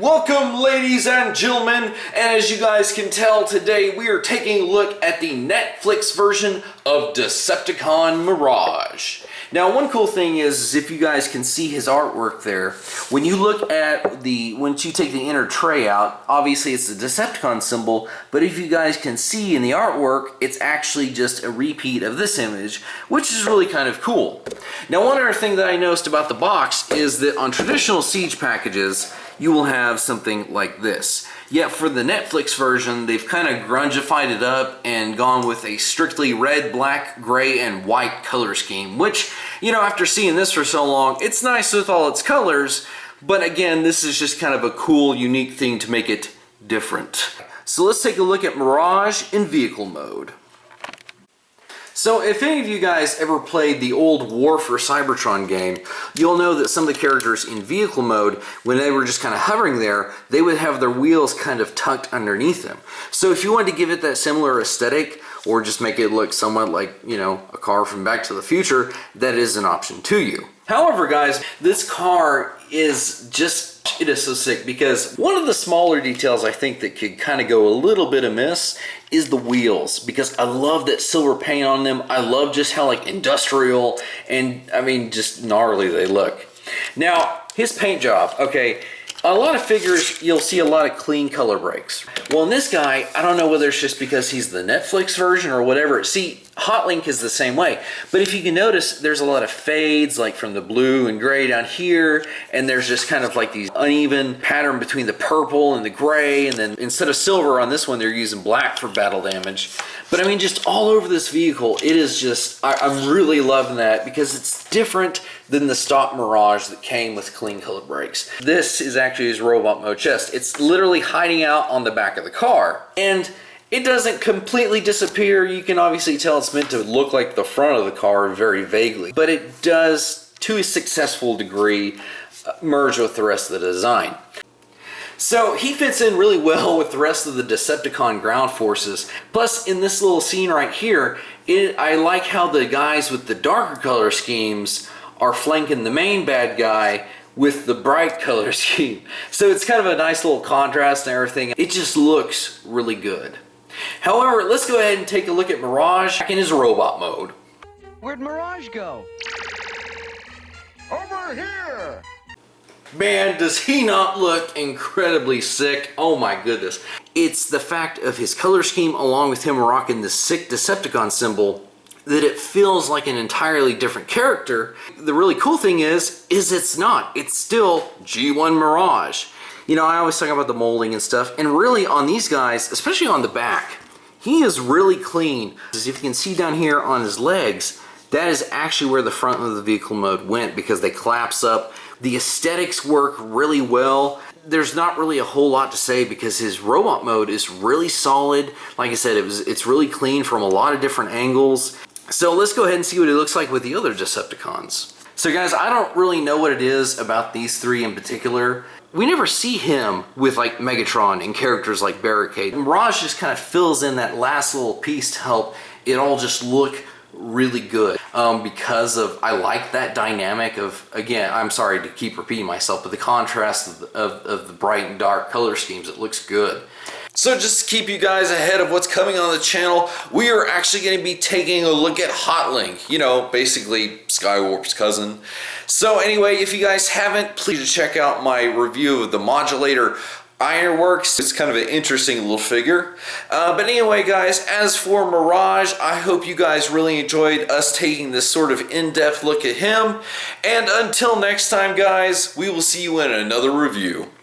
Welcome, ladies and gentlemen, and as you guys can tell, today we are taking a look at the Netflix version of Decepticon Mirage. Now, one cool thing is if you guys can see his artwork there, when you look at once you take the inner tray out, obviously it's the Decepticon symbol, but if you guys can see in the artwork, it's actually just a repeat of this image, which is really kind of cool. Now, one other thing that I noticed about the box is that on traditional Siege packages, you will have something like this. Yet for the Netflix version, they've kind of grungified it up and gone with a strictly red, black, gray, and white color scheme, which, you know, after seeing this for so long, it's nice with all its colors, but again, this is just kind of a cool, unique thing to make it different. So let's take a look at Mirage in vehicle mode. So if any of you guys ever played the old War for Cybertron game, you'll know that some of the characters in vehicle mode, when they were just kind of hovering there, they would have their wheels kind of tucked underneath them. So if you wanted to give it that similar aesthetic, or just make it look somewhat like, you know, a car from Back to the Future, that is an option to you. However, guys, this car is just, it is so sick because one of the smaller details I think that could kind of go a little bit amiss is the wheels, because I love that silver paint on them. I love just how like industrial and I mean just gnarly they look. Now, his paint job, okay, a lot of figures you'll see a lot of clean color breaks. Well, in this guy, I don't know whether it's just because he's the Netflix version or whatever. See, Hotlink is the same way, but if you can notice, there's a lot of fades, like from the blue and gray down here, and there's just kind of like these uneven pattern between the purple and the gray, and then instead of silver on this one, they're using black for battle damage. But I mean, just all over this vehicle, it is just, I'm really loving that because it's different than the stock Mirage that came with clean colored brakes. This is actually his robot mode chest. It's literally hiding out on the back of the car, and it doesn't completely disappear. You can obviously tell it's meant to look like the front of the car very vaguely, but it does, to a successful degree, merge with the rest of the design. So he fits in really well with the rest of the Decepticon ground forces. Plus, in this little scene right here, I like how the guys with the darker color schemes are flanking the main bad guy with the bright color scheme. So it's kind of a nice little contrast and everything. It just looks really good. However, let's go ahead and take a look at Mirage in his robot mode. Where'd Mirage go? Over here! Man, does he not look incredibly sick? Oh my goodness. It's the fact of his color scheme along with him rocking the sick Decepticon symbol that it feels like an entirely different character. The really cool thing is it's not. It's still G1 Mirage. You know, I always talk about the molding and stuff, and really on these guys, especially on the back, he is really clean. As if you can see down here on his legs, that is actually where the front of the vehicle mode went because they collapse up. The aesthetics work really well. There's not really a whole lot to say because his robot mode is really solid. Like I said, it's really clean from a lot of different angles. So let's go ahead and see what it looks like with the other Decepticons. So guys, I don't really know what it is about these three in particular. We never see him with like Megatron and characters like Barricade. Mirage just kind of fills in that last little piece to help it all just look really good because of, I like that dynamic of, again, I'm sorry to keep repeating myself, but the contrast of the bright and dark color schemes, it looks good. So just to keep you guys ahead of what's coming on the channel, we are actually going to be taking a look at Hotlink, you know, basically Skywarp's cousin. So anyway, if you guys haven't, please check out my review of the Modulator Ironworks. It's kind of an interesting little figure. But anyway, guys, as for Mirage, I hope you guys really enjoyed us taking this sort of in-depth look at him. And until next time, guys, we will see you in another review.